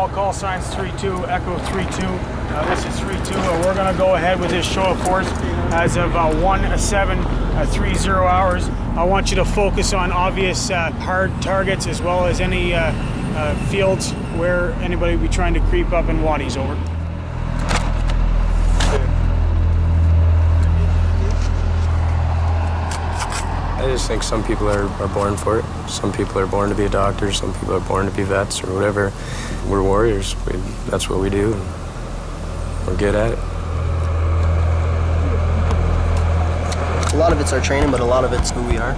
all call signs 3-2, echo 3-2. This is 3-2. We're going to go ahead with this show of force as of 1-7-30 hours. I want you to focus on obvious hard targets as well as any fields where anybody will be trying to creep up in waddies. Over. I just think some people are born for it. Some people are born to be a doctor, some people are born to be vets or whatever. We're warriors. That's what we do. We're good at it. A lot of it's our training, but a lot of it's who we are.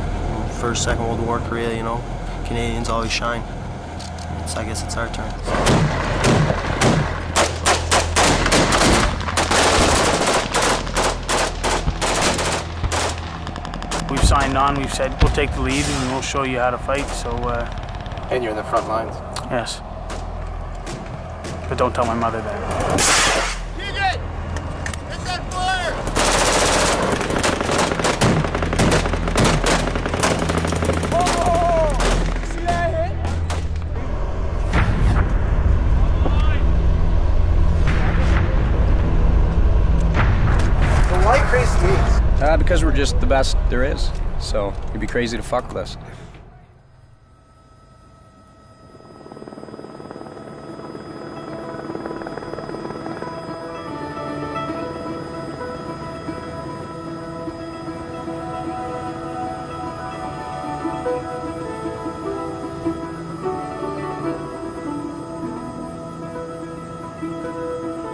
First, Second World War, Korea, you know, Canadians always shine. I guess it's our turn. We've signed on, we've said we'll take the lead and we'll show you how to fight, so... And you're in the front lines? Yes. But don't tell my mother that. Hit that flare! Oh! See that hit? So why Crazy Eights? Because we're just the best there is. So you'd be crazy to fuck with us.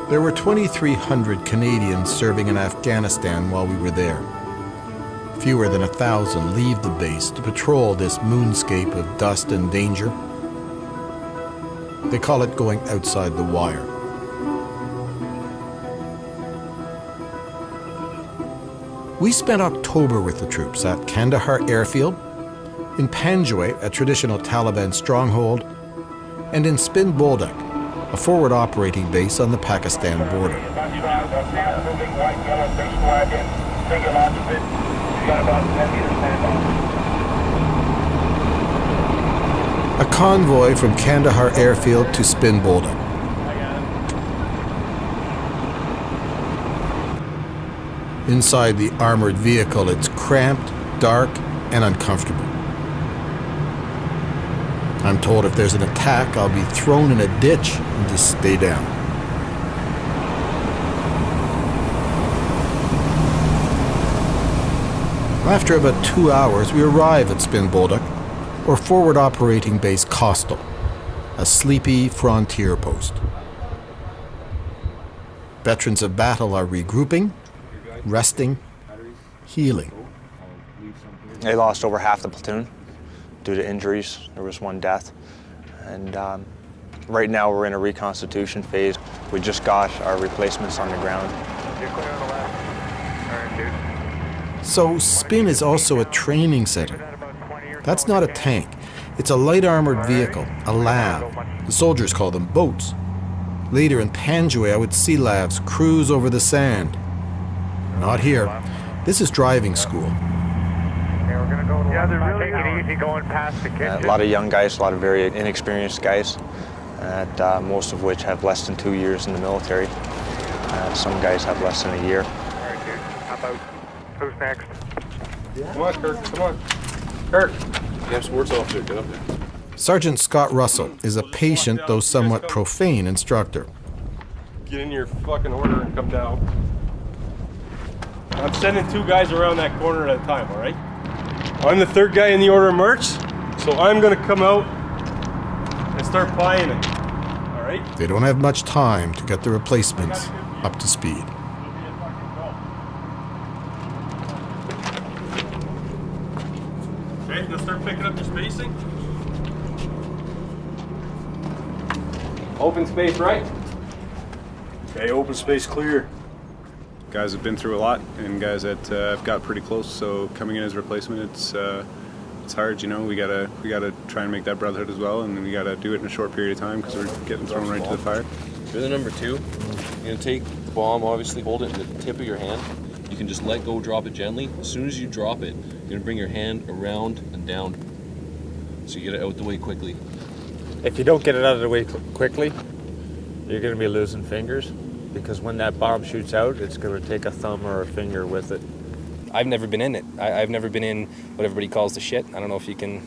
There were 2,300 Canadians serving in Afghanistan while we were there. Fewer than 1,000 leave the base to patrol this moonscape of dust and danger. They call it going outside the wire. We spent October with the troops at Kandahar Airfield, in Panjwai, a traditional Taliban stronghold, and in Spin Boldak, a forward operating base on the Pakistan border. A convoy from Kandahar Airfield to Spin Boldak. Inside the armored vehicle, it's cramped, dark, and uncomfortable. I'm told if there's an attack, I'll be thrown in a ditch and just stay down. After about 2 hours, we arrive at Spin Boldak, or Forward Operating Base Coastal, a sleepy frontier post. Veterans of battle are regrouping, resting, healing. They lost over half the platoon due to injuries. There was one death. And right now we're in a reconstitution phase. We just got our replacements on the ground. You're clear on the left. All right, dude. So Spin is also a training center. That's not a tank. It's a light armored vehicle, a LAV. The soldiers call them boats. Later in Panjwai, I would see LAVs cruise over the sand. Not here. This is driving school. Yeah, they're really taking it easy going past the kitchen. A lot of young guys, a lot of very inexperienced guys, most of which have less than 2 years in the military. Some guys have less than a year. All right, dude. How about who's next? Come on, Kirk, come on. Kirk! You have sports officer, get up there. Sergeant Scott Russell is a patient, though somewhat profane, instructor. Get in your fucking order and come down. I'm sending 2 guys around that corner at a time, all right? I'm the 3rd guy in the order of march, so I'm gonna come out and start plying it, all right? They don't have much time to get the replacements up to speed. Okay, let's start picking up your spacing. Open space right. Okay, open space clear. Guys have been through a lot, and guys that have got pretty close. So coming in as a replacement, it's hard. You know, we gotta try and make that brotherhood as well, and we gotta do it in a short period of time because we're getting thrown right to the fire. You're the number 2. You're gonna take the bomb, obviously hold it in the tip of your hand. You can just let go, drop it gently. As soon as you drop it, you're gonna bring your hand around and down, so you get it out the way quickly. If you don't get it out of the way quickly, you're going to be losing fingers, because when that bomb shoots out, it's going to take a thumb or a finger with it. I've never been in it. I've never been in what everybody calls the shit. I don't know if you can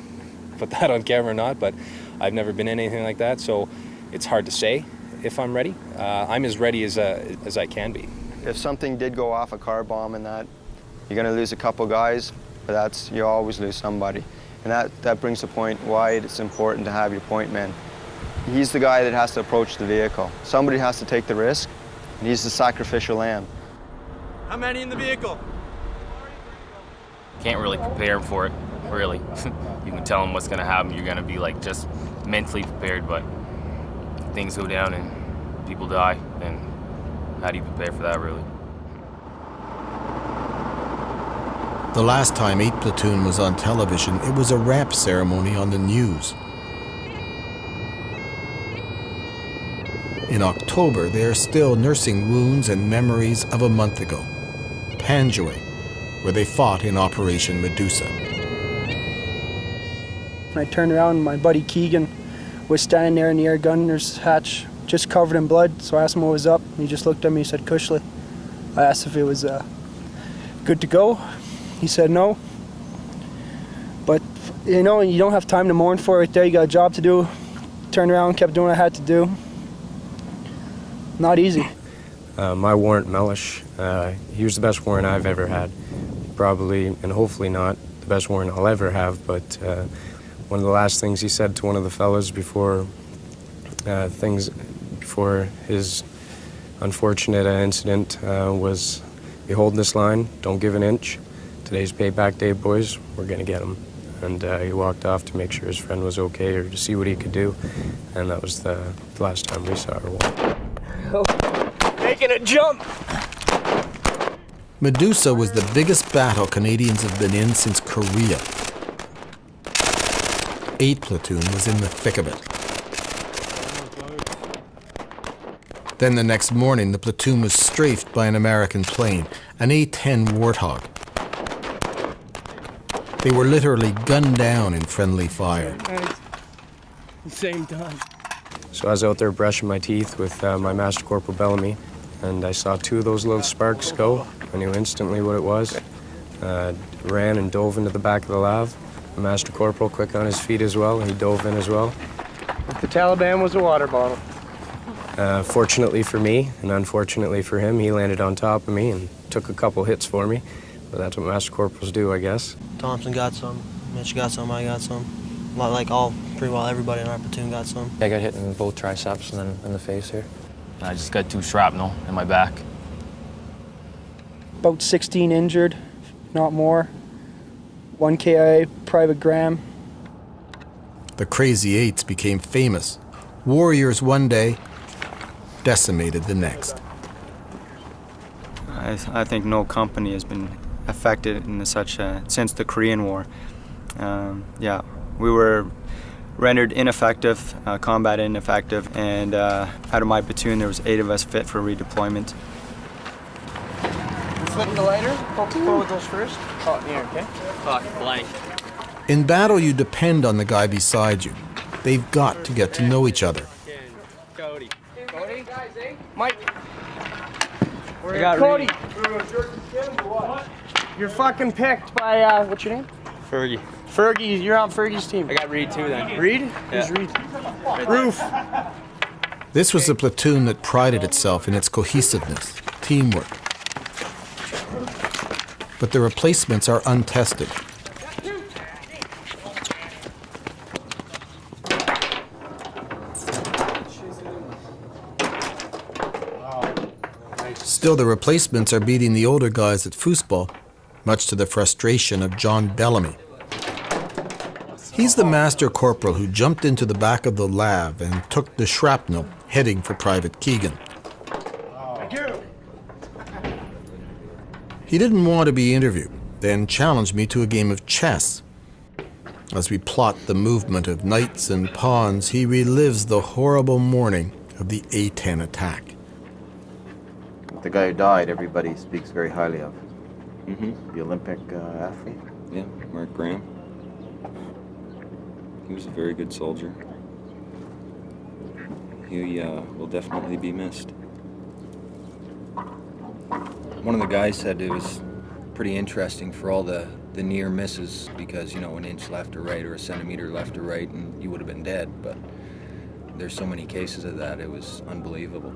put that on camera or not, but I've never been in anything like that, so it's hard to say if I'm ready. I'm as ready as I can be. If something did go off, a car bomb and that, you're going to lose a couple guys, but you always lose somebody. And that brings the point why it's important to have your point man. He's the guy that has to approach the vehicle. Somebody has to take the risk, and he's the sacrificial lamb. How many in the vehicle? Can't really prepare for it, really. You can tell them what's gonna happen. You're gonna be like just mentally prepared, but things go down and people die, then how do you prepare for that, really? The last time 8 Platoon was on television, it was a wrap ceremony on the news. In October, they are still nursing wounds and memories of a month ago, Panjwai, where they fought in Operation Medusa. I turned around and my buddy Keegan was standing there in the air gunner's hatch, just covered in blood, so I asked him what was up. He just looked at me and said, "Cushly." I asked if it was good to go. He said no. But, you know, you don't have time to mourn for it there. You got a job to do. Turned around, kept doing what I had to do. Not easy. My warrant, Mellish, he was the best warrant I've ever had. Probably, and hopefully not, the best warrant I'll ever have, but one of the last things he said to one of the fellas before his unfortunate incident was, "You hold this line, don't give an inch. Today's payback day, boys, we're gonna get him." And he walked off to make sure his friend was okay or to see what he could do, and that was the last time we saw her walk. Making a jump! Medusa was the biggest battle Canadians have been in since Korea. 8 Platoon was in the thick of it. Then the next morning, the platoon was strafed by an American plane, an A-10 Warthog. They were literally gunned down in friendly fire. Same time. So I was out there brushing my teeth with my Master Corporal Bellamy, and I saw 2 of those little sparks go. I knew instantly what it was. Ran and dove into the back of the lav. The Master Corporal, quick on his feet as well, and he dove in as well. The Taliban was a water bottle. Fortunately for me, and unfortunately for him, he landed on top of me and took a couple hits for me. But that's what Master Corporals do, I guess. Thompson got some, Mitch got some, I got some. Like pretty well everybody in our platoon got some. I got hit in both triceps and then in the face here. I just got 2 shrapnel in my back. About 16 injured, not more. 1 KIA, Private Graham. The Crazy Eights became famous. Warriors one day, decimated the next. I think no company has been affected in such since the Korean War. Yeah, we were rendered ineffective, combat ineffective, and out of my platoon there was 8 of us fit for redeployment. Flip the lighter, poke forward those first. Oh, here, okay? Fuck, blank. In battle, you depend on the guy beside you. They've got to get to know each other. Cody. Cody? Mike. I got Cody. You're fucking picked by, what's your name? Fergie. Fergie, you're on Fergie's team. I got Reed too then. Reed? Yeah. Who's Reed? Roof. This was a platoon that prided itself in its cohesiveness, teamwork. But the replacements are untested. Still, the replacements are beating the older guys at foosball, much to the frustration of John Bellamy. He's the Master Corporal who jumped into the back of the lav and took the shrapnel, heading for Private Keegan. He didn't want to be interviewed, then challenged me to a game of chess. As we plot the movement of knights and pawns, he relives the horrible morning of the A-10 attack. The guy who died, everybody speaks very highly of. Mm-hmm. The Olympic athlete. Yeah, Mark Graham. He was a very good soldier. He He will definitely be missed. One of the guys said it was pretty interesting for all the near misses because, you know, an inch left or right or a centimeter left or right and you would have been dead, but there's so many cases of that, it was unbelievable.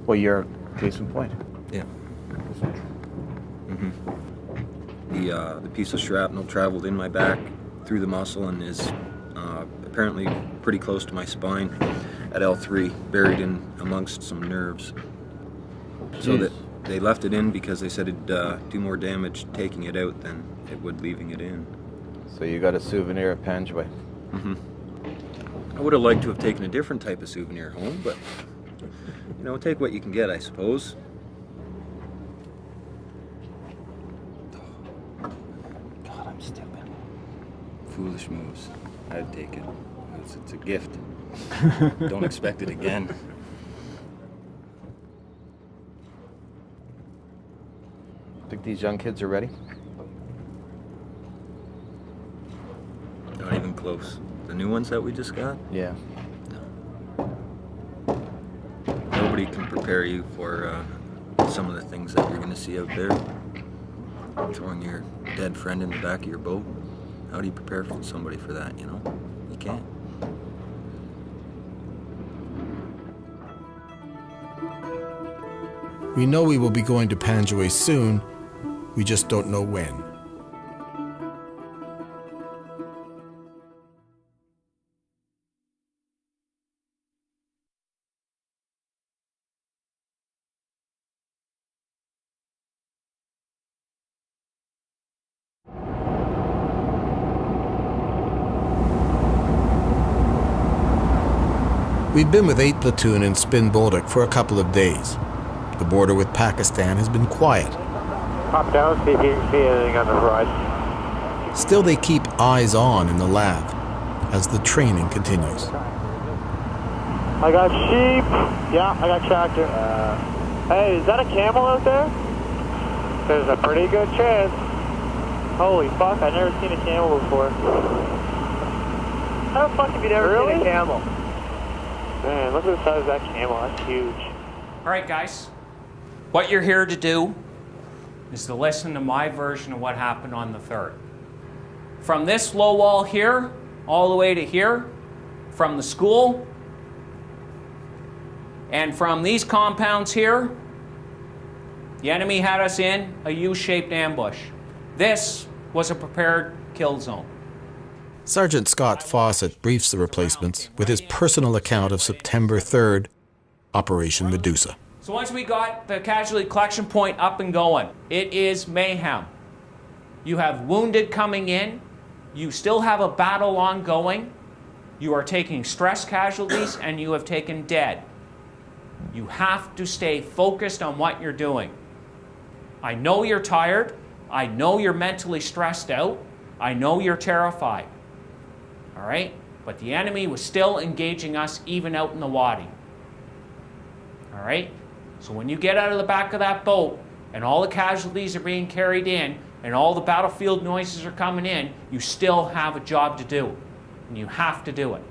Well, you're a case in point. Yeah. The piece of shrapnel traveled in my back through the muscle and is apparently pretty close to my spine at L3, buried in amongst some nerves. So that they left it in because they said it'd do more damage taking it out than it would leaving it in. So you got a souvenir at Panjway. I would have liked to have taken a different type of souvenir home, but, you know, take what you can get, I suppose. God, I'm stupid. Foolish moves. I'd take it. It's a gift. Don't expect it again. Think these young kids are ready? Not even close. The new ones that we just got? Yeah. Nobody can prepare you for some of the things that you're going to see out there. Throwing your dead friend in the back of your boat. How do you prepare for somebody for that, you know? You can't. We know we will be going to Panjway soon, we just don't know when. We've been with 8th Platoon in Spin Bolduc for a couple of days. The border with Pakistan has been quiet. Pop down, see if you can see anything on the horizon. Still, they keep eyes on in the lab as the training continues. I got sheep. Yeah, I got tractor. Hey, is that a camel out there? There's a pretty good chance. Holy fuck, I've never seen a camel before. How the fuck have you never seen a camel? Man, look at the size of that camel. That's huge. All right, guys. What you're here to do is to listen to my version of what happened on the 3rd. From this low wall here, all the way to here, from the school, and from these compounds here, the enemy had us in a U-shaped ambush. This was a prepared kill zone. Sergeant Scott Fawcett briefs the replacements with his personal account of September 3rd, Operation Medusa. So once we got the casualty collection point up and going, it is mayhem. You have wounded coming in. You still have a battle ongoing. You are taking stress casualties and you have taken dead. You have to stay focused on what you're doing. I know you're tired. I know you're mentally stressed out. I know you're terrified. All right? But the enemy was still engaging us even out in the wadi. All right? So when you get out of the back of that boat and all the casualties are being carried in and all the battlefield noises are coming in, you still have a job to do. And you have to do it.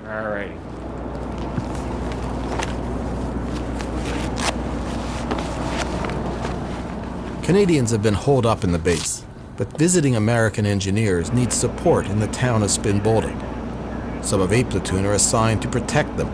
All right. Canadians have been holed up in the base, but visiting American engineers need support in the town of Spin Bolduc. Some of 8th Platoon are assigned to protect them.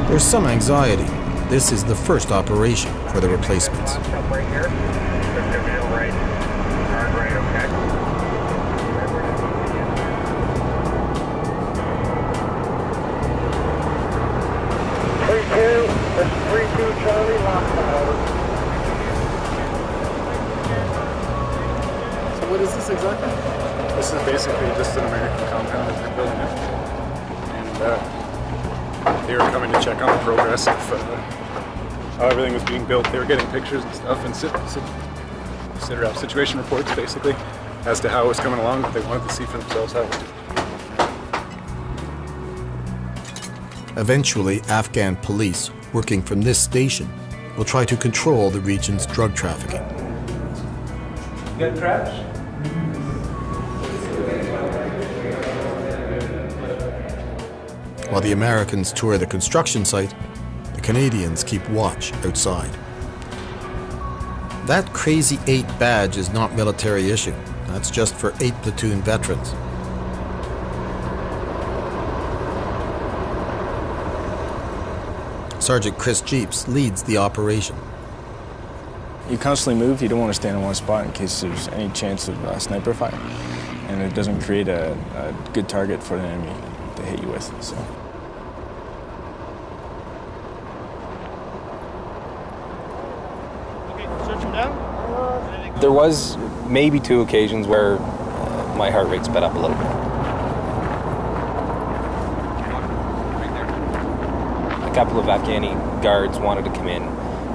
There's some anxiety. This is the first operation for the replacements. Right here. Right. Hard right, okay. 3-2, that's 3-2 Charlie, lockdown, over. So what is this exactly? This is basically just an American compound that they're building it. And they were coming to check on the progress of how everything was being built. They were getting pictures and stuff and situation reports basically as to how it was coming along, but they wanted to see for themselves how it was. Eventually, Afghan police, working from this station, will try to control the region's drug trafficking. You got traps? While the Americans tour the construction site, the Canadians keep watch outside. That Crazy 8 badge is not military issue. That's just for 8 platoon veterans. Sergeant Chris Jeeps leads the operation. You constantly move, you don't want to stand in one spot in case there's any chance of sniper fire. And it doesn't create a good target for the enemy to hit you with. So. There was maybe 2 occasions where my heart rate sped up a little bit. A couple of Afghani guards wanted to come in,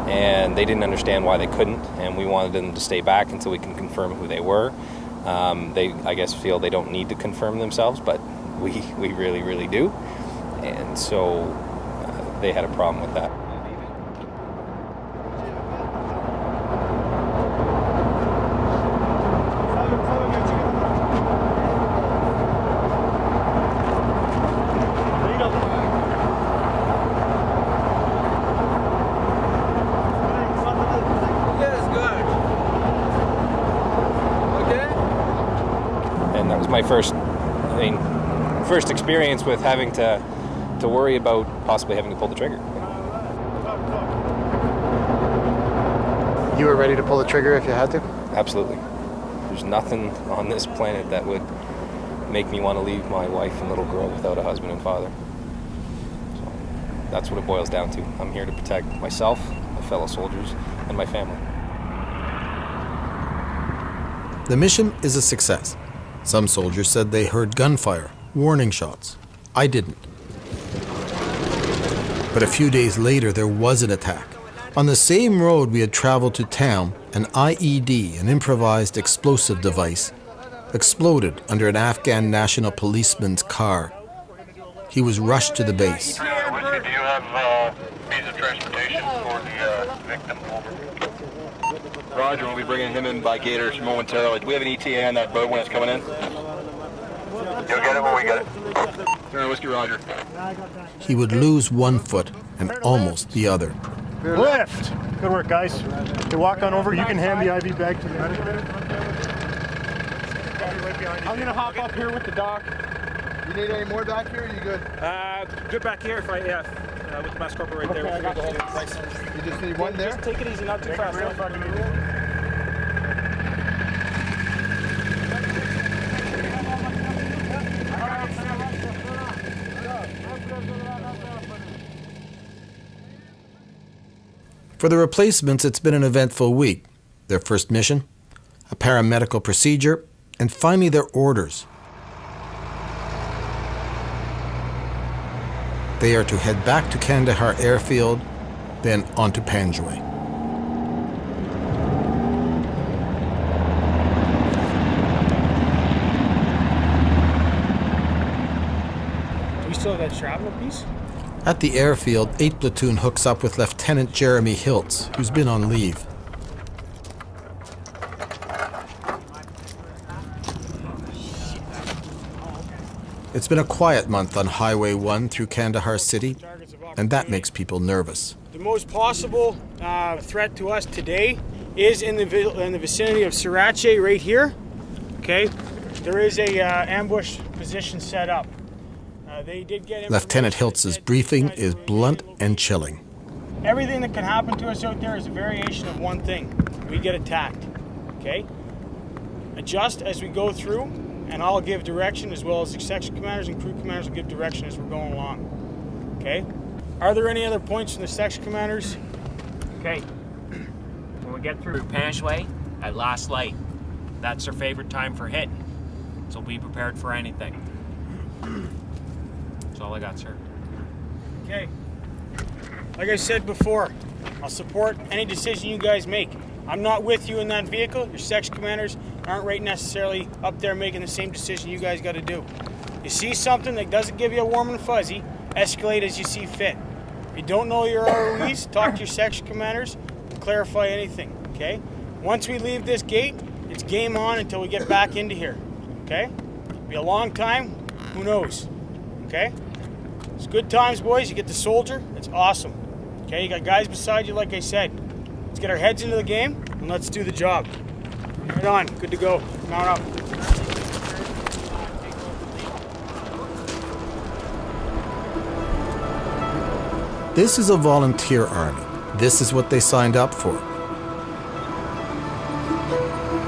and they didn't understand why they couldn't, and we wanted them to stay back until we can confirm who they were. They, I guess, feel they don't need to confirm themselves, but we really, really do. And so they had a problem with that. My first experience with having to worry about possibly having to pull the trigger. You were ready to pull the trigger if you had to? Absolutely. There's nothing on this planet that would make me want to leave my wife and little girl without a husband and father. So that's what it boils down to. I'm here to protect myself, my fellow soldiers, and my family. The mission is a success. Some soldiers said they heard gunfire, warning shots. I didn't. But a few days later, there was an attack. On the same road we had traveled to town, an IED, an improvised explosive device, exploded under an Afghan national policeman's car. He was rushed to the base. Do you have means of transportation for the victim? Roger, we'll be bringing him in by Gators momentarily. Do we have an ETA on that boat when it's coming in? You'll get it when we get it. Turner Whiskey, Roger. He would lose one foot and almost the other. Lift! Good work, guys. You walk on over. You can hand the IV bag to the medic. I'm going to hop up here with the doc. You need any more back here, or are you good? Good back here if I, with the mass corporal right there. I got you. Thanks. You just need one there? Just take it easy, not too fast. For the replacements, it's been an eventful week. Their first mission, a paramedical procedure, and finally their orders. They are to head back to Kandahar airfield, then on to Panjwai. Do we still have that shrapnel piece? At the airfield, 8 Platoon hooks up with Lieutenant Jeremy Hiltz, who's been on leave. It's been a quiet month on Highway 1 through Kandahar City, and that makes people nervous. The most possible threat to us today is in the vicinity of Sriracha right here. Okay, there is a ambush position set up. They did get Lieutenant Hiltz's briefing is blunt and chilling. Everything that can happen to us out there is a variation of one thing. We get attacked. Okay, adjust as we go through, and I'll give direction, as well as the section commanders and crew commanders will give direction as we're going along. Okay? Are there any other points from the section commanders? Okay. When we get through Panjwai at last light, that's their favorite time for hitting. So be prepared for anything. That's all I got, sir. Okay. Like I said before, I'll support any decision you guys make. I'm not with you in that vehicle. Your section commanders aren't right necessarily up there making the same decision you guys got to do. You see something that doesn't give you a warm and fuzzy, escalate as you see fit. If you don't know your ROEs, talk to your section commanders and clarify anything, okay? Once we leave this gate, it's game on until we get back into here, okay? It'll be a long time, who knows, okay? It's good times, boys. You get the soldier, it's awesome. Okay, you got guys beside you, like I said. Let's get our heads into the game and let's do the job. Right on, good to go. Mount up. This is a volunteer army. This is what they signed up for.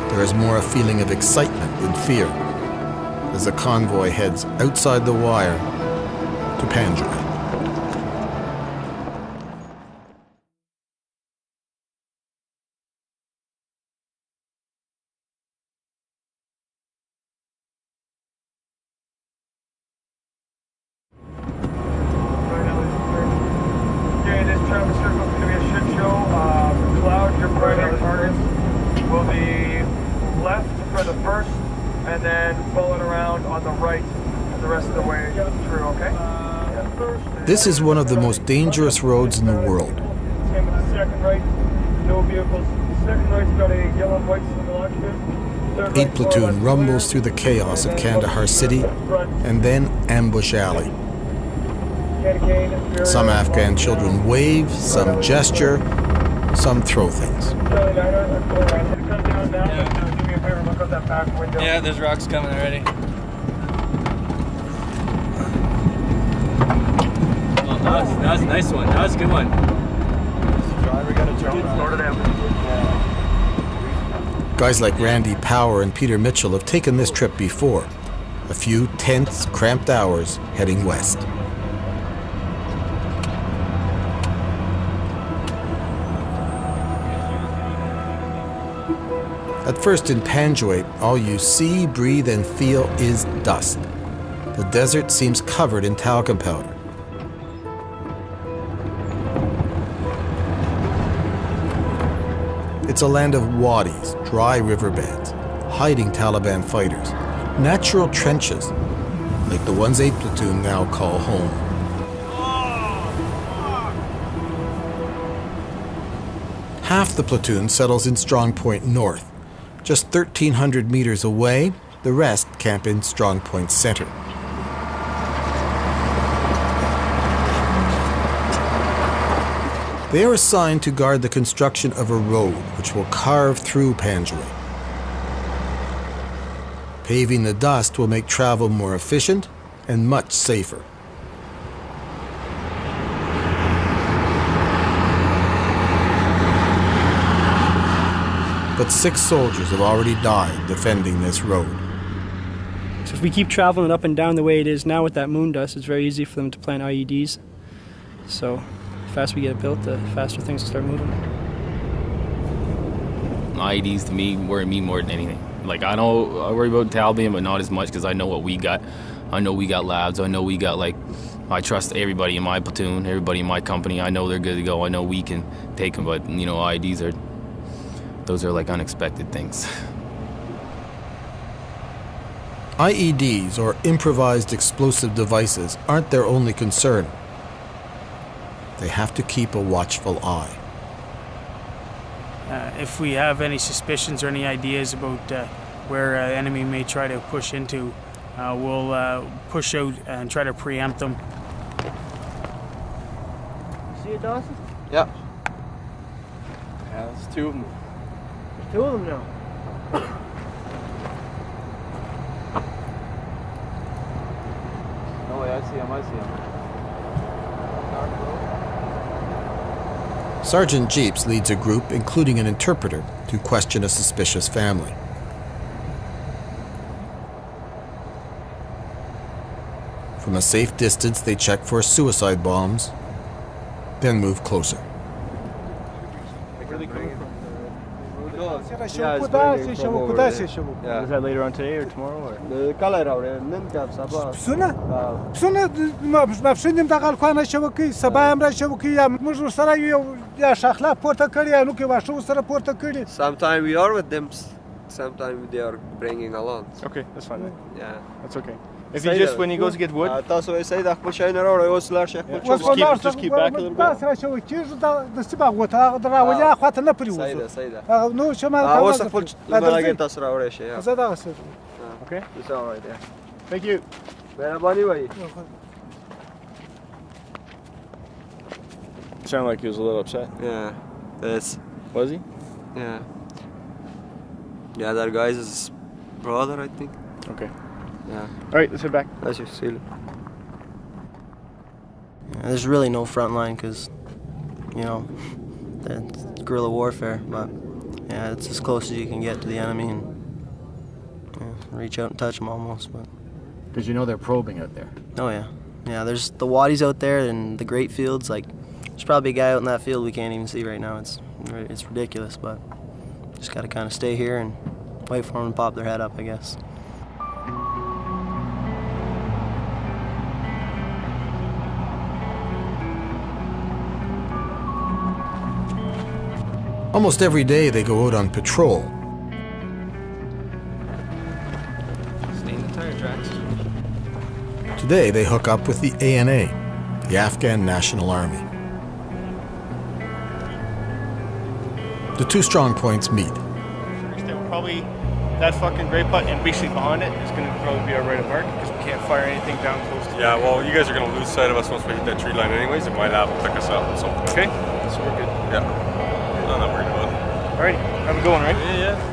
There is more a feeling of excitement than fear as the convoy heads outside the wire to Panjwai. This is one of the most dangerous roads in the world. Second right, no vehicles. Second right's got a yellow and white single occupancy. 8 Platoon rumbles through the chaos of Kandahar City and then Ambush Alley. Some Afghan children wave, some gesture, some throw things. Yeah, there's rocks coming already. That was a nice one. That was a good one. Guys like Randy Power and Peter Mitchell have taken this trip before. A few tense, cramped hours heading west. At first in Panjwai, all you see, breathe, and feel is dust. The desert seems covered in talcum powder. It's a land of wadis, dry riverbeds, hiding Taliban fighters, natural trenches, like the ones 8 Platoon now call home. Half the platoon settles in Strong Point North. Just 1,300 meters away, the rest camp in Strong Point Center. They are assigned to guard the construction of a road which will carve through Panjwai. Paving the dust will make travel more efficient and much safer. But 6 soldiers have already died defending this road. So if we keep traveling up and down the way it is now with that moon dust, it's very easy for them to plant IEDs. So the faster we get it built, the faster things will start moving. IEDs to me worry me more than anything. Like I worry about Taliban, but not as much because I know what we got. I know we got labs. I know we got I trust everybody in my platoon, everybody in my company. I know they're good to go. I know we can take them, but IEDs those are like unexpected things. IEDs, or improvised explosive devices, aren't their only concern. They have to keep a watchful eye. If we have any suspicions or any ideas about where an enemy may try to push into, we'll push out and try to preempt them. See it, Dawson? Yeah. Yeah, there's 2 of them. 2 of them now. No way, I see him. Sergeant Jeeps leads a group, including an interpreter, to question a suspicious family. From a safe distance, they check for suicide bombs, then move closer. Yeah, it's raining from over there. Yeah. Is that later on today or tomorrow? Or? ما پښینم دغه خوانه شوکې سبا هم را شوکې یا موږ سره یا شخلا پورته کړی یا نو کې واښو سره پورته کړی. Sometimes we are with them, sometimes they are bringing along. Okay, that's fine then. Yeah. That's okay. If he just, when he goes to get wood... تاسو یې صحیح د خپل شیانو راوړئ اوس لاړ شئ خپل just keep back a little bit. سره شوکې د سبا غوته دراولیا خواته نه پریوځو. صحیح ده صحیح ده. نو شمه اوس خپل لمرګي تاسو راوړئ شئ. زه دا څه. Okay. It's all right there. Thank you. مهرباني وایي. Sounded like he was a little upset. Yeah. This. Was he? Yeah. Yeah, that guy's his brother, I think. Okay. Yeah. All right, let's head back. Let's just see. There's really no front line because, you know, it's guerrilla warfare, but yeah, it's as close as you can get to the enemy and reach out and touch them almost. But because you know they're probing out there. Oh yeah, yeah. There's the wadis out there and the great fields. Like, there's probably a guy out in that field we can't even see right now. It's ridiculous, but just gotta kind of stay here and wait for them to pop their head up, I guess. Almost every day they go out on patrol. Stay in the tire tracks. Today they hook up with the ANA, the Afghan National Army. The two strong points meet. Probably that fucking gray putt and basically behind it is going to probably be our right of mark because we can't fire anything down close to it. Yeah, well, you guys are going to lose sight of us once we hit that tree line anyways. It might have to pick us up. So. Okay, so we're good. Yeah. I'm not worried about it. Alright, have a good one, right? Yeah, yeah.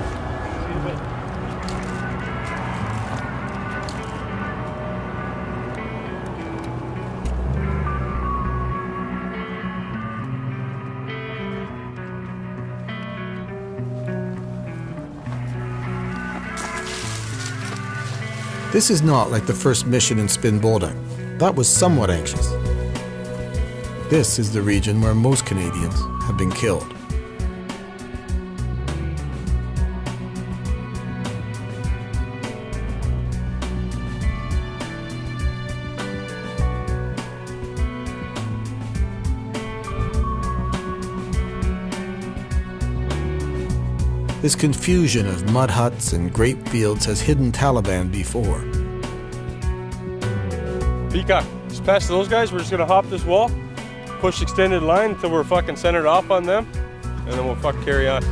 This is not like the first mission in Spin Boldak. That was somewhat anxious. This is the region where most Canadians have been killed. This confusion of mud huts and grape fields has hidden Taliban before. Peacock, just past those guys, we're just gonna hop this wall, push extended line until we're fucking centered off on them, and then we'll fucking carry on.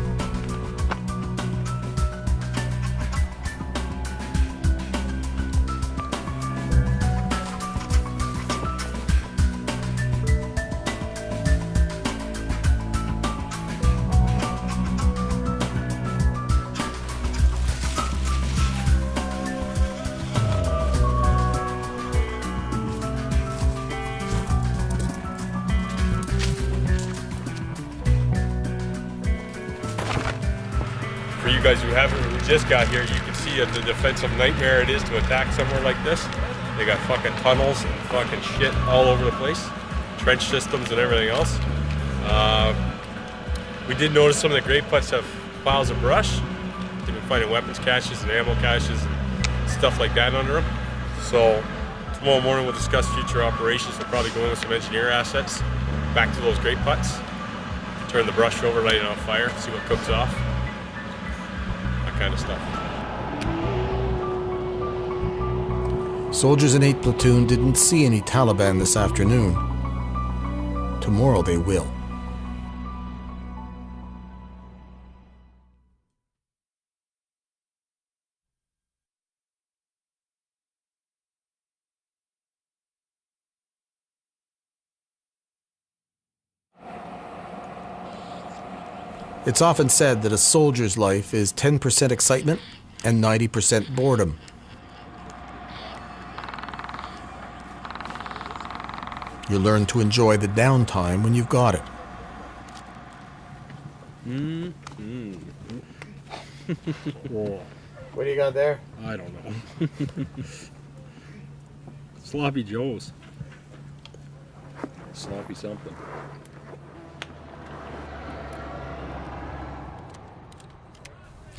For you guys who haven't, who just got here, you can see the defensive nightmare it is to attack somewhere like this. They got fucking tunnels and fucking shit all over the place, trench systems and everything else. We did notice some of the grape putts have piles of brush. They've been finding weapons caches and ammo caches and stuff like that under them. So tomorrow morning we'll discuss future operations. We'll probably go in with some engineer assets back to those grape putts, turn the brush over, light it on fire, see what cooks off. Kind of stuff. Soldiers in 8th Platoon didn't see any Taliban this afternoon. Tomorrow they will. It's often said that a soldier's life is 10% excitement and 90% boredom. You learn to enjoy the downtime when you've got it. What do you got there? I don't know. Sloppy Joe's. Sloppy something.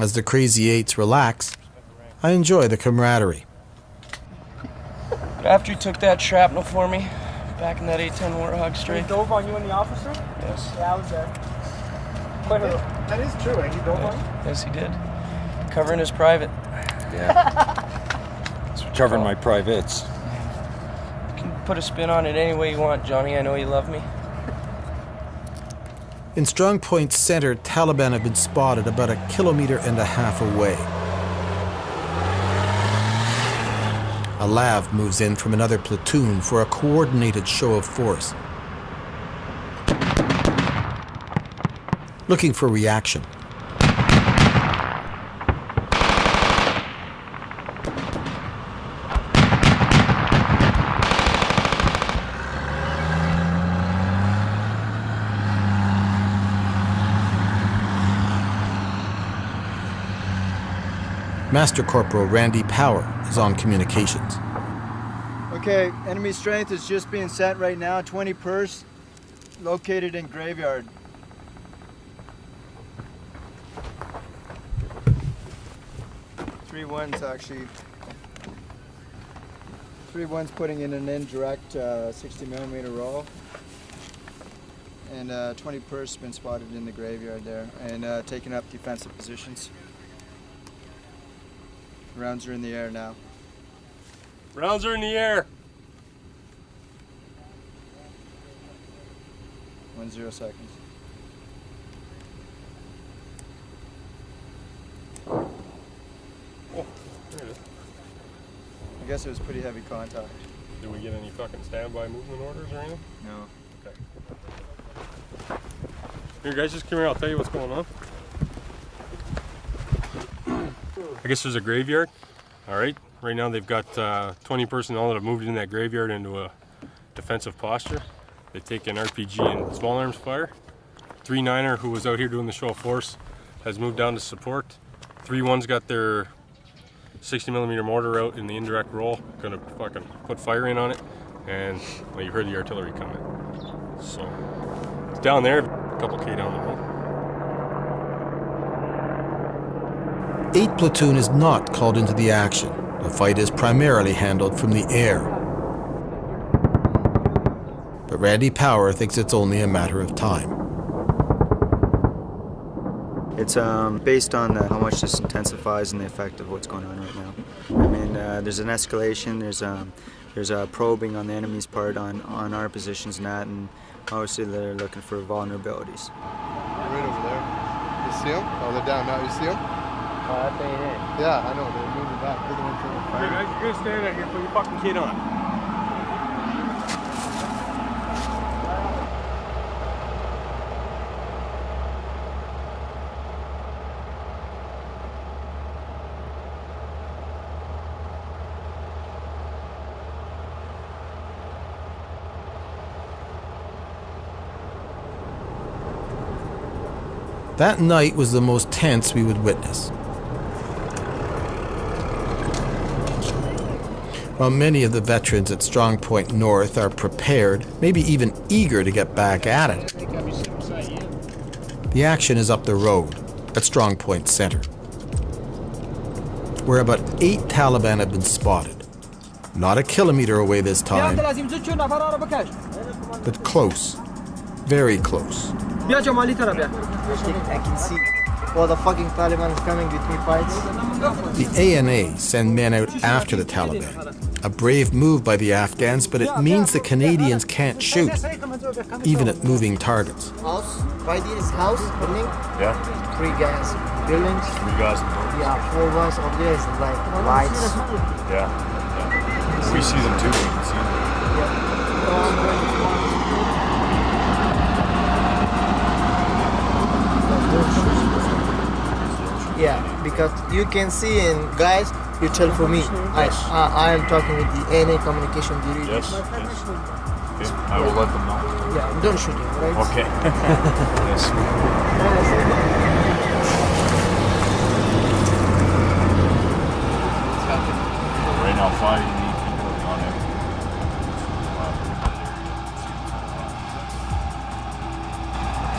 As the Crazy Eights relax, I enjoy the camaraderie. After you took that shrapnel for me, back in that 810 Warthog straight. He dove on you and the officer? Yes. Yeah, I was there. That is true, eh? He dove on you? Yes, he did. Covering his private. Yeah. It's covering my privates. You can put a spin on it any way you want, Johnny. I know you love me. In Strong Point Center, Taliban have been spotted about 1.5 kilometers away. A LAV moves in from another platoon for a coordinated show of force, looking for reaction. Master Corporal Randy Power is on communications. Okay, enemy strength is just being sent right now, 20 pers, located in graveyard. Three ones actually. 3 ones putting in an indirect 60mm roll. And 20 pers been spotted in the graveyard there and taking up defensive positions. Rounds are in the air now. Rounds are in the air. 10 seconds. Oh, there it is. I guess it was pretty heavy contact. Did we get any fucking standby movement orders or anything? No. Okay. Here, guys, just come here. I'll tell you what's going on. I guess there's a graveyard. All right. Right now they've got 20 personnel that have moved in that graveyard into a defensive posture. They've taken RPG and small arms fire. 3-9er, who was out here doing the show of force, has moved down to support. 3-1's got their 60mm mortar out in the indirect roll, gonna fucking put fire in on it. And well, you heard the artillery coming. So it's down there, a couple K down the road. 8 Platoon is not called into the action. The fight is primarily handled from the air. But Randy Power thinks it's only a matter of time. It's based on how much this intensifies and the effect of what's going on right now. I mean, there's an escalation, there's a probing on the enemy's part on our positions and that, and obviously they're looking for vulnerabilities. Right over there. You see them? Oh, they're down now. You see them? Oh, that ain't it. Yeah, I know. They're moving back. They're the ones trying to fire. Hey guys, you're gonna stand out here, put your fucking kid on. That night was the most tense we would witness. While many of the veterans at Strong Point North are prepared, maybe even eager to get back at it, the action is up the road at Strong Point Center, where about 8 Taliban have been spotted. Not 1 kilometer away this time, but close, very close. I can see all the fucking Taliban is coming between fights. The ANA send men out after the Taliban. A brave move by the Afghans, but it means the Canadians can't shoot, even at moving targets. House, right here is house, building. Yeah. 3 guys, buildings. 3 guys. Yeah, 4 ones up there is like lights. Yeah. We see them too. We can see them. Yeah, because you can see, and guys, you tell for me. I am talking with the ANA communication bureau. Yes. Okay. I will let them know. Yeah, don't shoot him, right? Okay. Yes. Right now, 5 unique people on it.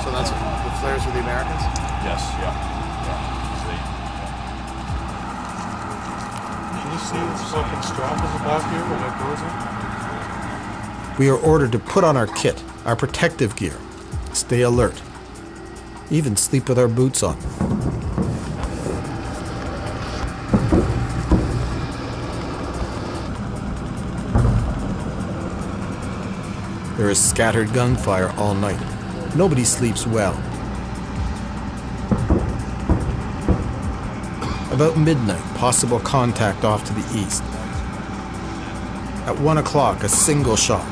So that's the flares for the Americans? Yes, yeah. see this fucking strap in the back here when it goes in? We are ordered to put on our kit, our protective gear, stay alert, even sleep with our boots on. There is scattered gunfire all night. Nobody sleeps well. About midnight, possible contact off to the east. At 1 o'clock, a single shot.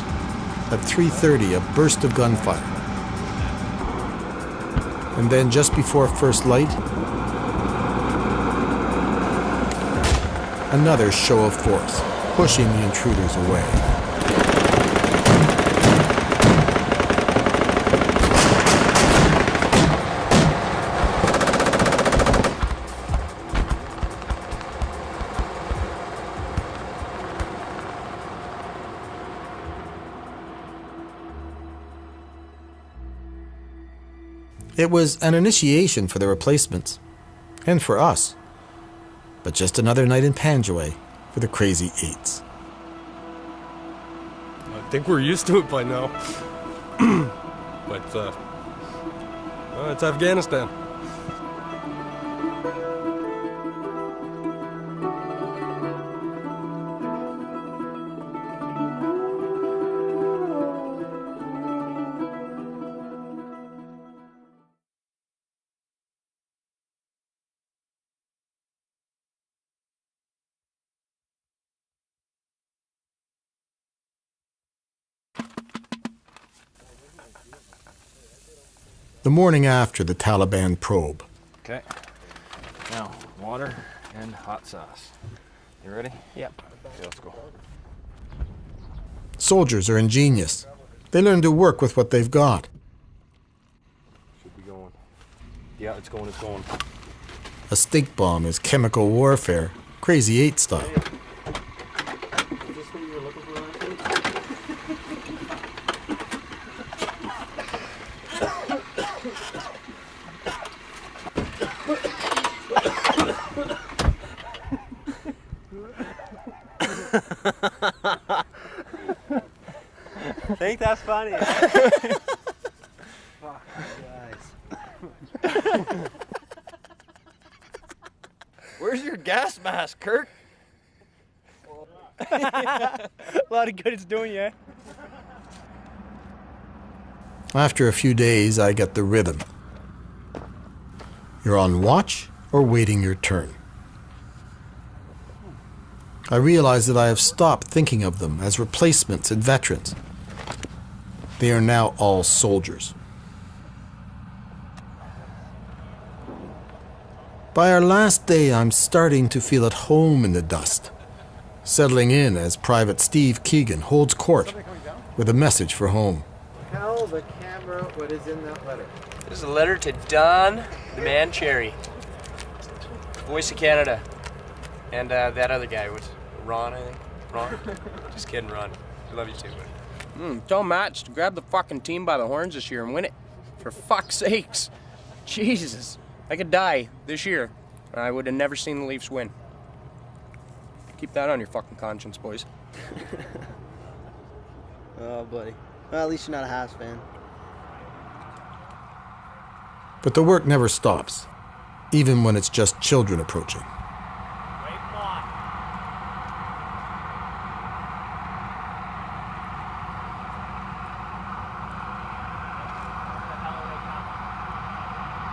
At 3:30, a burst of gunfire. And then just before first light, another show of force, pushing the intruders away. It was an initiation for the replacements, and for us, but just another night in Panjwai for the Crazy Eights. I think we're used to it by now. But, it's Afghanistan. The morning after the Taliban probe. Okay. Now, water and hot sauce. You ready? Yep. Okay, let's go. Soldiers are ingenious. They learn to work with what they've got. Should be going. Yeah, it's going, it's going. A stink bomb is chemical warfare, Crazy Eight style. Is this what you were looking for last week? Think that's funny. Fuck, Where's your gas mask, Kirk? A lot of good it's doing you. After a few days, I get the rhythm. You're on watch or waiting your turn. I realize that I have stopped thinking of them as replacements and veterans. They are now all soldiers. By our last day, I'm starting to feel at home in the dust, settling in as Private Steve Keegan holds court with a message for home. Tell the camera what is in that letter. This is a letter to Don the Man Cherry, Voice of Canada, and that other guy was Ron, I think. Ron? Just kidding, Ron. I love you too, buddy. Tell Matt to grab the fucking team by the horns this year and win it. For fuck's sakes. Jesus. I could die this year. I would have never seen the Leafs win. Keep that on your fucking conscience, boys. Oh, buddy. Well, at least you're not a Habs fan. But the work never stops, even when it's just children approaching.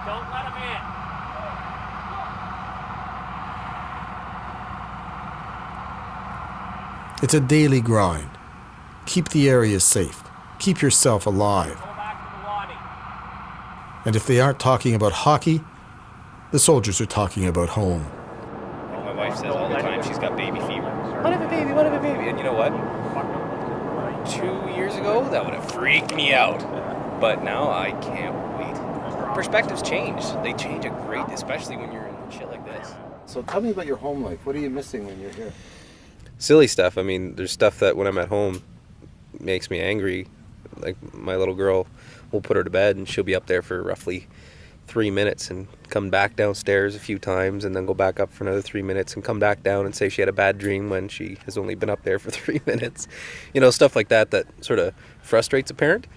Don't let him in. It's a daily grind. Keep the area safe. Keep yourself alive. And if they aren't talking about hockey, the soldiers are talking about home. Like my wife says all the time, she's got baby fever. What if a baby, what if a baby? And you know what? 2 years ago, that would have freaked me out. But now I can't wait. Perspectives change. They change a great, especially when you're in shit like this. So tell me about your home life. What are you missing when you're here? Silly stuff. I mean, there's stuff that when I'm at home makes me angry. Like my little girl, we'll put her to bed and she'll be up there for roughly 3 minutes and come back downstairs a few times and then go back up for another 3 minutes and come back down and say she had a bad dream when she has only been up there for 3 minutes. You know, stuff like that sort of frustrates a parent.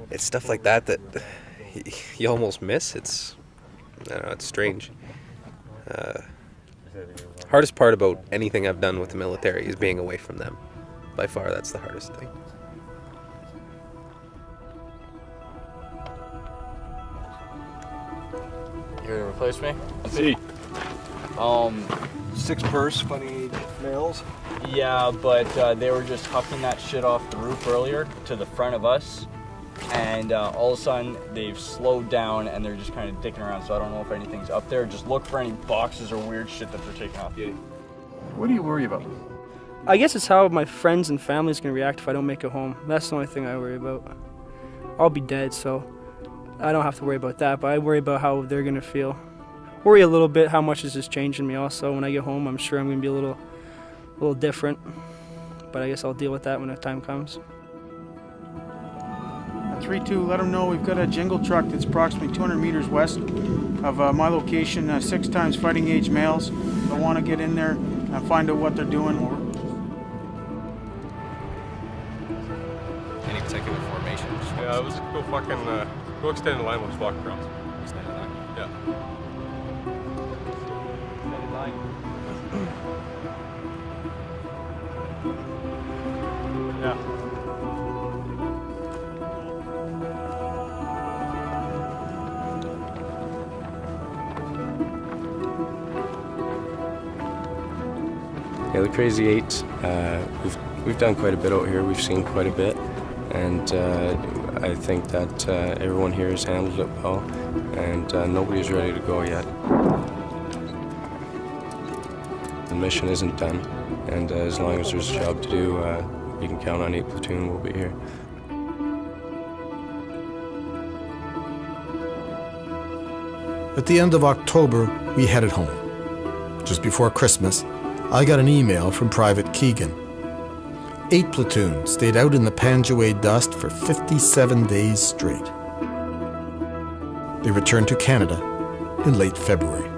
It's stuff like that you almost miss. It's, I don't know, it's strange. Hardest part about anything I've done with the military is being away from them. By far, that's the hardest thing. You here to replace me? See. 6 purse, funny males. Yeah, but they were just hucking that shit off the roof earlier to the front of us. And all of a sudden, they've slowed down and they're just kind of dicking around, so I don't know if anything's up there. Just look for any boxes or weird shit that they're taking off. What do you worry about? I guess it's how my friends and family's gonna react if I don't make it home. That's the only thing I worry about. I'll be dead, so I don't have to worry about that, but I worry about how they're gonna feel. Worry a little bit how much this is changing me also. When I get home, I'm sure I'm gonna be a little different, but I guess I'll deal with that when the time comes. 3-2, let them know we've got a jingle truck that's approximately 200 meters west of my location, 6 times fighting age males. I want to get in there and find out what they're doing. Any particular formation? Yeah, let's go fucking, go extend the line, we'll just walk across. Extend the line? Yeah. Extended line. Yeah. Yeah, the Crazy Eight, we've done quite a bit out here. We've seen quite a bit, and I think that everyone here has handled it well, and nobody's ready to go yet. The mission isn't done, and as long as there's a job to do, you can count on 8 Platoon. We'll be here. At the end of October, we headed home. Just before Christmas, I got an email from Private Keegan. 8 Platoon stayed out in the Panjwai dust for 57 days straight. They returned to Canada in late February.